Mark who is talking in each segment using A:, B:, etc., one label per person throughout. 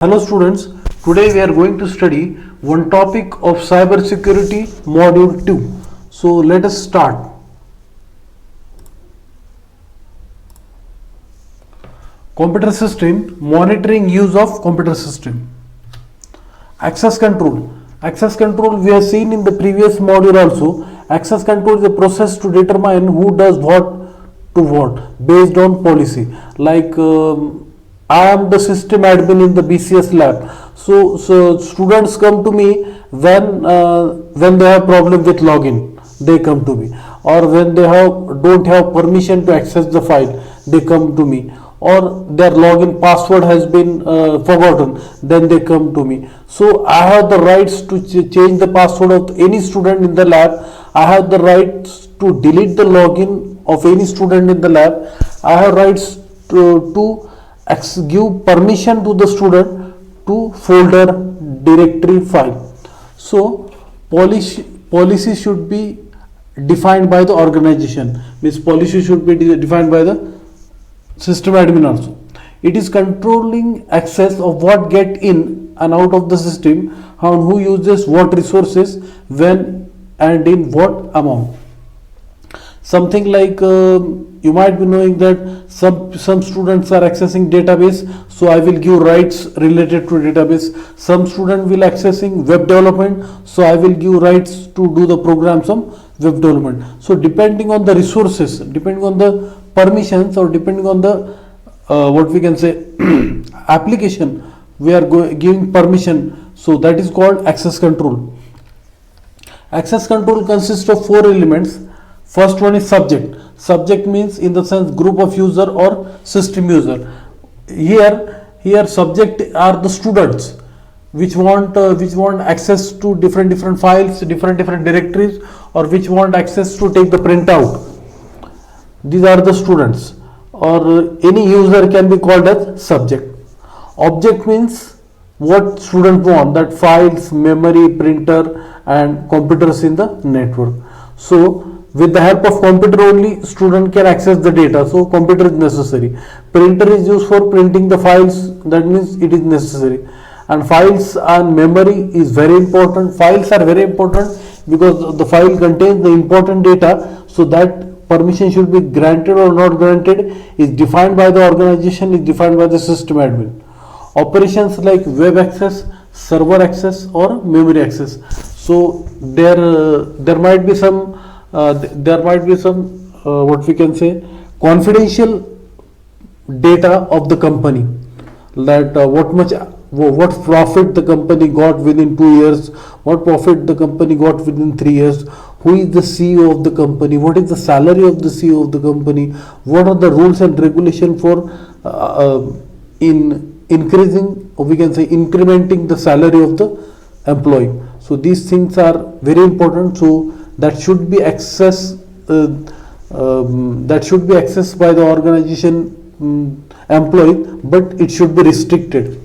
A: Hello students, today we are going to study one topic of cybersecurity module 2. So let us start. Computer system, monitoring use of computer system. Access control. Access control we have seen in the previous module also. Access control is a process to determine who does what to what based on policy. Like I am the system admin in the BCS lab. So students come to me when they have problem with login. They come to me, or when they don't have permission to access the file. They come to me, or their login password has been forgotten. Then they come to me. So I have the rights to change the password of any student in the lab. I have the rights to delete the login of any student in the lab. I have rights to give permission to the student to folder directory file. So policy should be defined by the organization, means policy should be defined by the system admin also. It is controlling access of what get in and out of the system, and who uses what resources, when and in what amount. Something like you might be knowing that some students are accessing database, so I will give rights related to database. Some student will accessing web development, so I will give rights to do the programs on web development. So depending on the resources, depending on the permissions, or depending on the what we can say application, we are giving permission. So that is called access control. Access control consists of 4 elements. First one is subject. Subject means in the sense group of user or system user. Here subject are the students which want access to different files, different directories, or which want access to take the printout. These are the students, or any user can be called as subject. Object means what student want, that files, memory, printer and computers in the network. So with the help of computer only student can access the data, so computer is necessary. Printer is used for printing the files, that means it is necessary. And files and memory is very important. Files are very important because the file contains the important data, so that permission should be granted or not granted is defined by the organization, is defined by the system admin. Operations like web access, server access or memory access. So there might be some what we can say confidential data of the company, that what profit the company got within 2 years, what profit the company got within 3 years, who is the CEO of the company, what is the salary of the CEO of the company, what are the rules and regulation for in increasing, or we can say incrementing the salary of the employee. So these things are very important. So that should be accessed by the organization employee, but it should be restricted.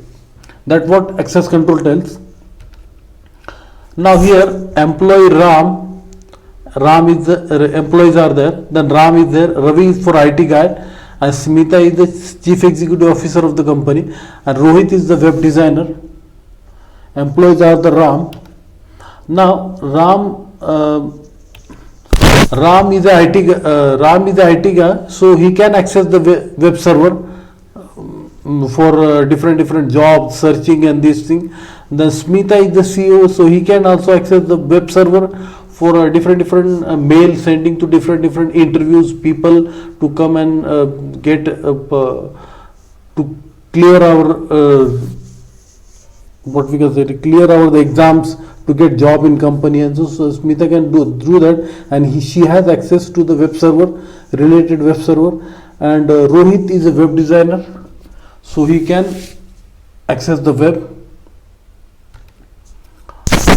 A: That's what access control tells. Now here employee Ram is the employees are there, then Ram is there, Ravi is for IT guy, and Smita is the chief executive officer of the company, and Rohit is the web designer. Employees are the Ram. Now Ram is the IT guy, so he can access the web server for different jobs, searching and these things. Then Smita is the CEO, so he can also access the web server for different mail sending to different interviews, people to come and get to clear our what we can say, to clear our the exams to get job in company. And so Smita can do that, and she has access to the web server, related web server. And Rohit is a web designer, so he can access the web.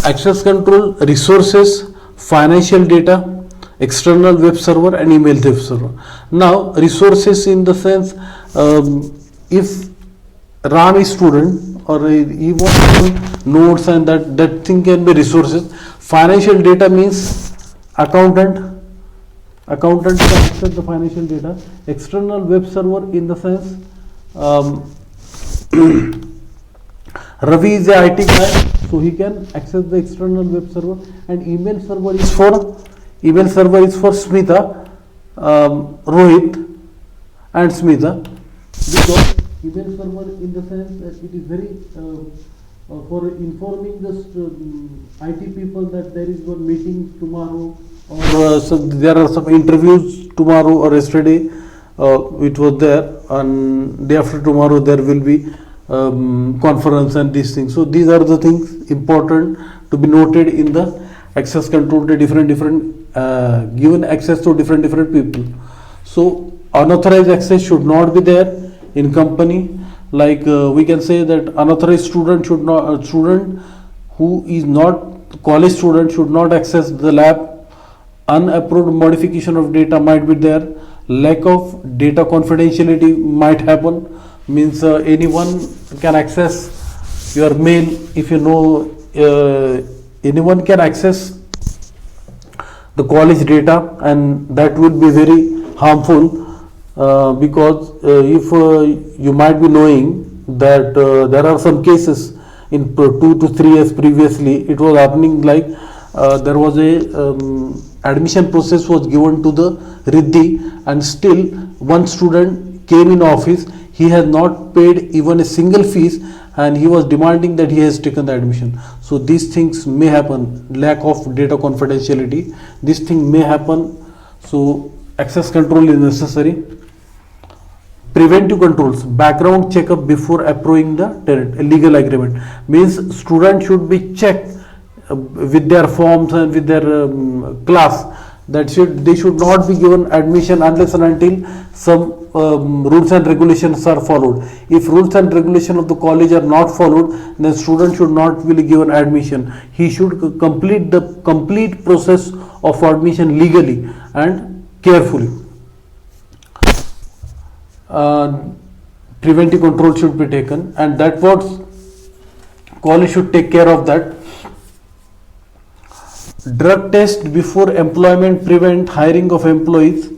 A: Access control resources, financial data, external web server and email web server. Now resources in the sense, if Ram is student, or he wants notes, and that thing can be resources. Financial data means accountant can access the financial data. External web server in the sense Ravi is a IT guy, so he can access the external web server, and email server is for Smita, Rohit, and Smita, because email server in the sense that it is very for informing the IT people that there is one meeting tomorrow, or so there are some interviews tomorrow or yesterday. It was there, and day after tomorrow there will be conference and these things. So these are the things important to be noted in the access control to different given access to different people. So unauthorized access should not be there in company. Like we can say that unauthorized student should not student who is not college student should not access the lab. Unapproved modification of data might be there. Lack of data confidentiality might happen, means anyone can access your mail. If you know anyone can access the college data, and that will be very harmful, because if you might be knowing that there are some cases in 2 to 3 years previously it was happening, like there was a admission process was given to the Riddhi, and still one student came in office, he has not paid even a single fees, and he was demanding that he has taken the admission. So these things may happen, lack of data confidentiality, this thing may happen. So access control is necessary. Preventive controls, background checkup before approving the tenant, a legal agreement, means student should be checked with their forms and with their class, that they should not be given admission unless and until some rules and regulations are followed. If rules and regulations of the college are not followed, then student should not be given admission. He should complete the complete process of admission legally and carefully. Preventive control should be taken, and that what college should take care of that. Drug test before employment prevent hiring of employees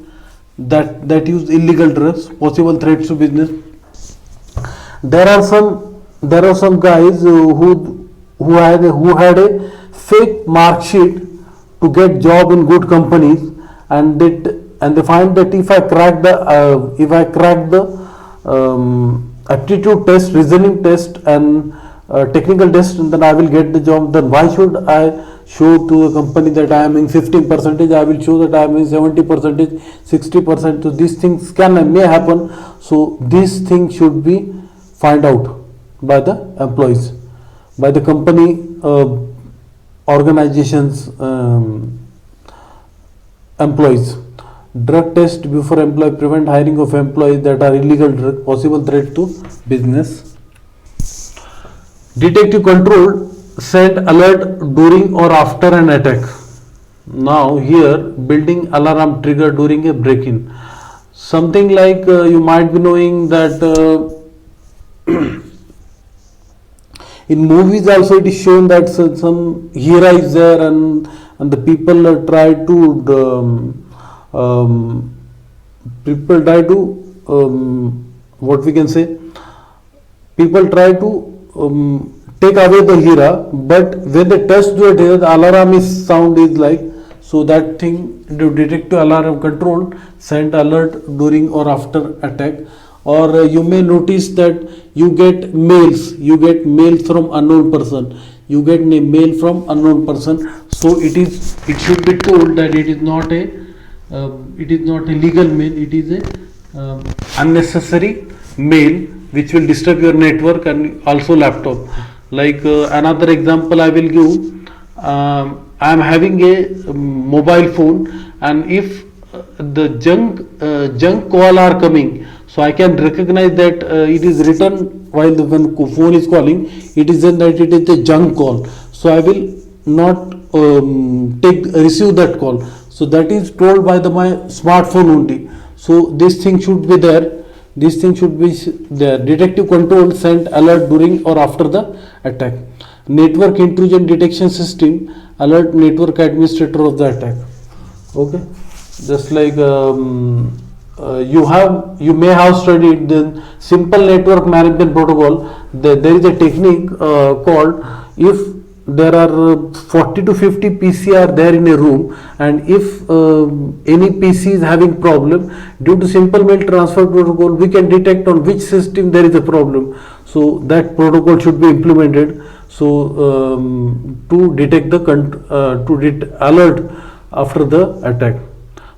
A: that use illegal drugs, possible threats to business. There are some guys who had a fake mark sheet to get job in good companies, and they find that if I crack the aptitude test, reasoning test, and technical test, then I will get the job. Then why should I show to a company that I am in 15%? I will show that I am in 70%, 60%. So these things may happen. So these things should be find out by the employees, by the company organizations, employees. Drug test before employee prevent hiring of employees that are illegal drug, possible threat to business. Detective control, send alert during or after an attack. Now here, building alarm trigger during a break-in. Something like you might be knowing that in movies also it is shown that some hero is there, and the people try to what we can say, people try to take away the hero, but when they touch the hero, the alarm is sound is like, so that thing, the detective alarm control send alert during or after attack. Or you may notice that you get mails from unknown person, so it should be told that it is not a legal mail, it is a unnecessary mail which will disturb your network and also laptop. Like another example I will give, I am having a mobile phone, and if the junk call are coming, so I can recognize that it is written while when phone is calling, it is then that it is a junk call, so I will not receive that call. So that is told by my smartphone only. So this thing should be there. Detective control sent alert during or after the attack. Network intrusion detection system alert network administrator of the attack. Okay, just like you may have studied the simple network management protocol, there is a technique called, if there are 40 to 50 PC are there in a room, and if any PC is having problem, due to simple mail transfer protocol we can detect on which system there is a problem. So that protocol should be implemented, so to detect the alert after the attack.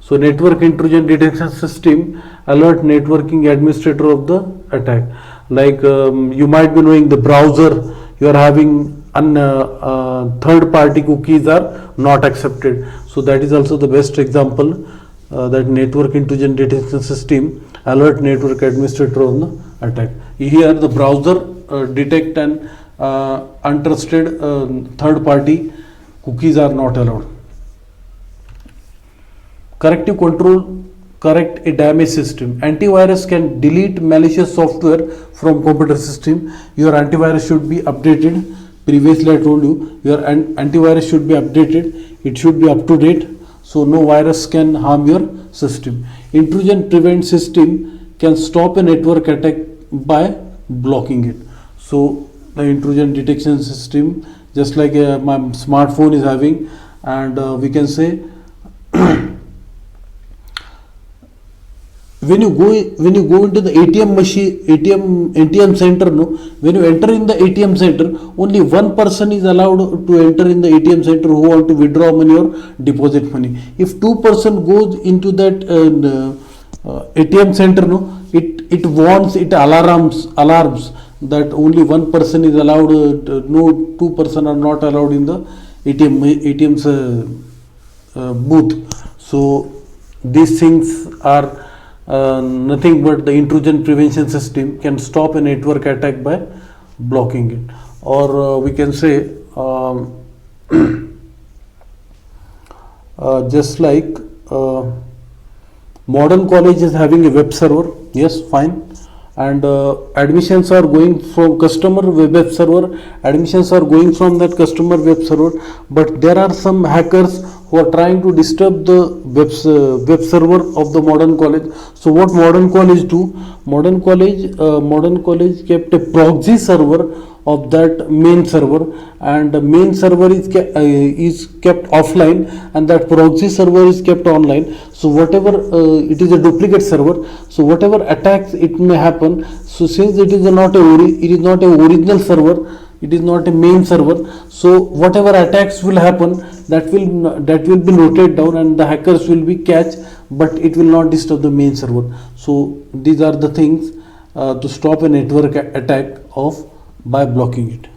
A: So network intrusion detection system alert networking administrator of the attack. Like you might be knowing the browser, you are having third party cookies are not accepted. So that is also the best example, that network intrusion detection system alert network administrator on the attack. Here the browser detect and untrusted third party cookies are not allowed. Corrective control correct a damaged system. Antivirus can delete malicious software from computer system. Your antivirus should be updated. Previously I told you, your antivirus should be updated, it should be up to date, so no virus can harm your system. Intrusion prevent system can stop a network attack by blocking it. So the intrusion detection system, just like my smartphone is having, and we can say when you go into the ATM machine, ATM center, no, when you enter in the ATM center, only one person is allowed to enter in the ATM center who want to withdraw money or deposit money. If two person goes into that ATM center, no, it warns, it alarms that only one person is allowed, no two person are not allowed in the ATM's booth. So these things are nothing but the intrusion prevention system can stop a network attack by blocking it. Or we can say just like modern college is having a web server, yes, fine, and admissions are going from customer web server, admissions are going from that customer web server, but there are some hackers who are trying to disturb the web server of the modern college. So what modern college do? Modern college kept a proxy server of that main server, and the main server is kept offline, and that proxy server is kept online. So whatever it is a duplicate server, so whatever attacks it may happen, so since it is not a original server, it is not a main server, so whatever attacks will happen, that will be noted down and the hackers will be catch, but it will not disturb the main server. So these are the things to stop a network attack by blocking it.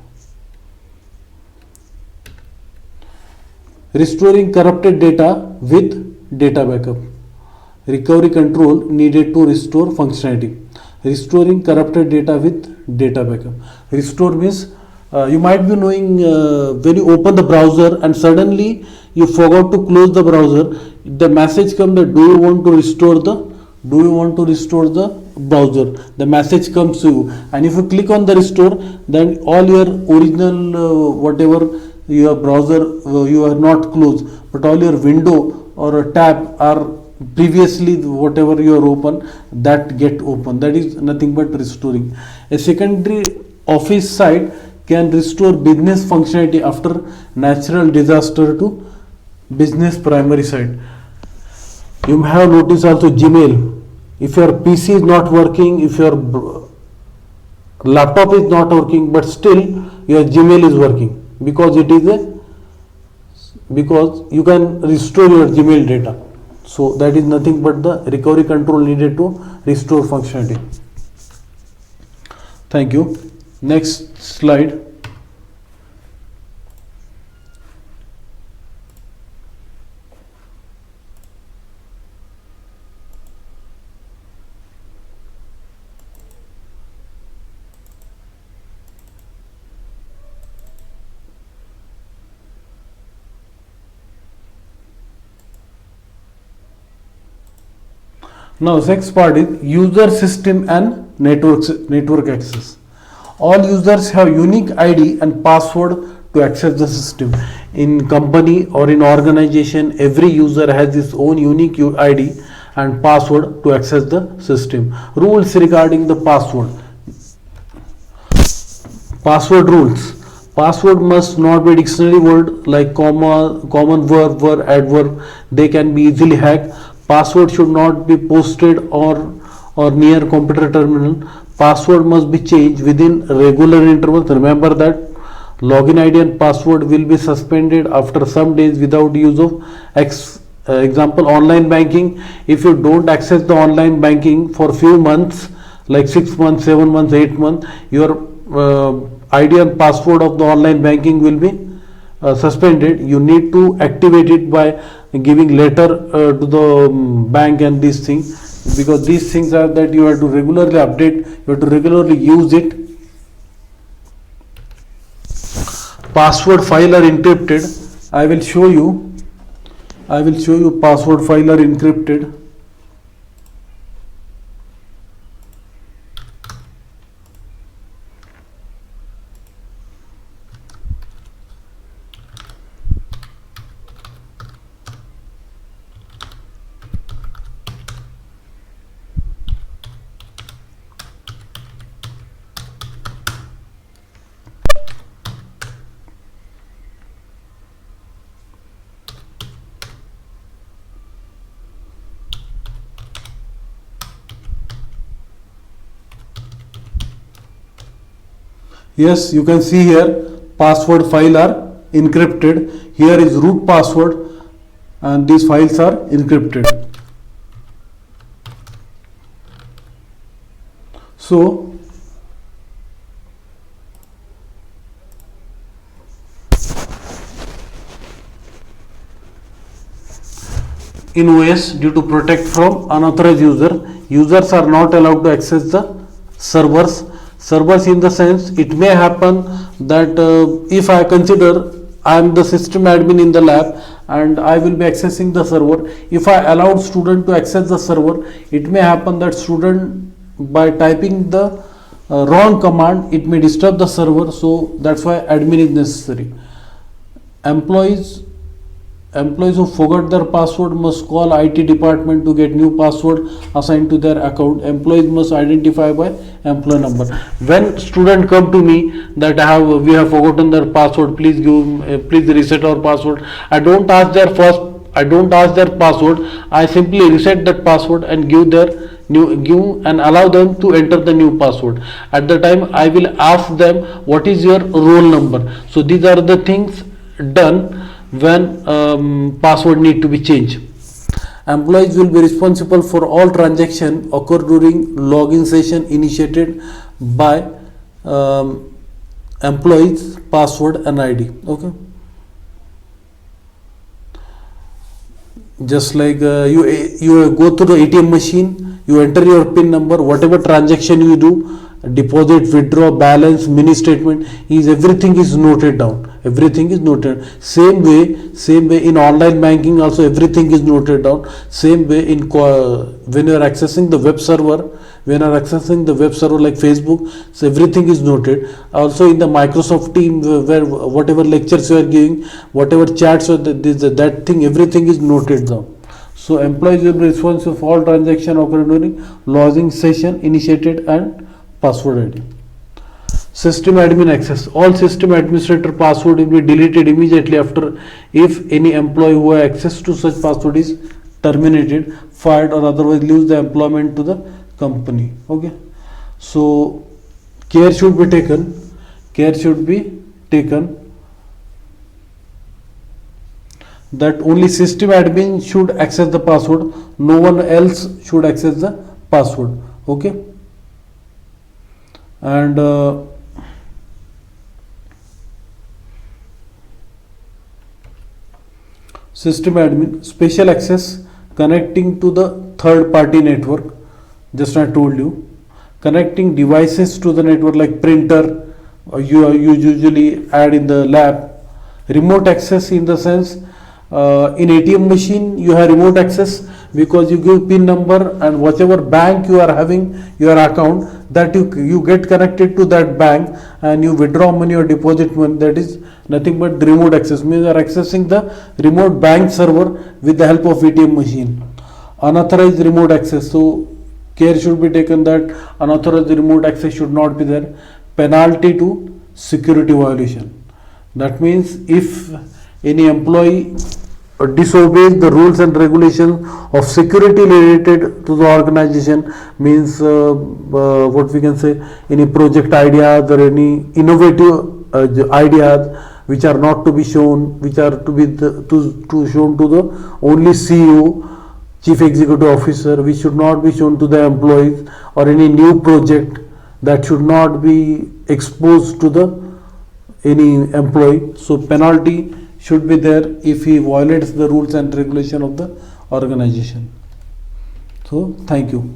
A: Restoring corrupted data with data backup. Recovery control needed to restore functionality. Restoring corrupted data with data backup. Restore means you might be knowing when you open the browser and suddenly you forgot to close the browser, the message comes that do you want to restore the browser. The message comes to you, and if you click on the restore, then all your original whatever your browser you are not closed, but all your window or a tab are previously whatever you are open, that get open. That is nothing but restoring. A secondary office site can restore business functionality after natural disaster to business primary site. You may have noticed also Gmail. If your PC is not working, if your laptop is not working, but still your Gmail is working, because you can restore your Gmail data. So that is nothing but the recovery control needed to restore functionality. Thank you. Next slide. Now next part is user system and network access. All users have unique ID and password to access the system. In company or in organization, every user has his own unique ID and password to access the system. Rules regarding the password. Password rules. Password must not be dictionary word like common verb, adverb. They can be easily hacked. Password should not be posted or near computer terminal. Password must be changed within regular intervals. Remember that login ID and password will be suspended after some days without use of example online banking. If you don't access the online banking for few months, like 6 months, 7 months, 8 months, your ID and password of the online banking will be suspended. You need to activate it by giving letter to the bank and these things, because these things are that you have to regularly update, you have to regularly use it. Password file are encrypted. I will show you password file are encrypted. Yes, you can see here password file are encrypted. Here is root password and these files are encrypted. So in OS, due to protect from unauthorized users are not allowed to access the servers. In the sense, it may happen that if I consider I am the system admin in the lab and I will be accessing the server, if I allowed student to access the server, it may happen that student, by typing the wrong command, it may disturb the server. So that's why admin is necessary. Employees who forgot their password must call IT department to get new password assigned to their account. Employees must identify by employee number. When student come to me that we have forgotten their password, please reset our password. I don't ask their password. I simply reset that password and give and allow them to enter the new password. At the time I will ask them what is your roll number. So these are the things done when password need to be changed. Employees will be responsible for all transactions occur during login session initiated by employees password and ID. Okay, just like you go to the ATM machine, you enter your PIN number, whatever transaction you do, deposit, withdraw, balance, mini statement, everything is noted down. Same way in online banking also everything is noted down. Same way in when you are accessing the web server, like Facebook, so everything is noted. Also in the Microsoft team, where whatever lectures you are giving, whatever chats or that thing, everything is noted down. So employees will be responsible for all transactions occurring during login session initiated and password ID. System admin access. All system administrator password will be deleted immediately after if any employee who has access to such password is terminated, fired, or otherwise leaves the employment to the company. Okay, so care should be taken that only system admin should access the password, no one else should access the password. Okay, and system admin special access connecting to the third party network. Just I told you, connecting devices to the network like printer you usually add in the lab. Remote access in the sense in ATM machine you have remote access because you give PIN number and whatever bank you are having your account, that you get connected to that bank and you withdraw money or deposit money. That is nothing but remote access, means you are accessing the remote bank server with the help of ATM machine. Unauthorized remote access, so care should be taken that unauthorized remote access should not be there. Penalty to security violation. That means if any employee disobeys the rules and regulations of security related to the organization, means what we can say, any project ideas or any innovative ideas which are not to be shown, which are to be to shown to the only CEO, chief executive officer, which should not be shown to the employees, or any new project that should not be exposed to the any employee. So penalty should be there if he violates the rules and regulation of the organization. So thank you.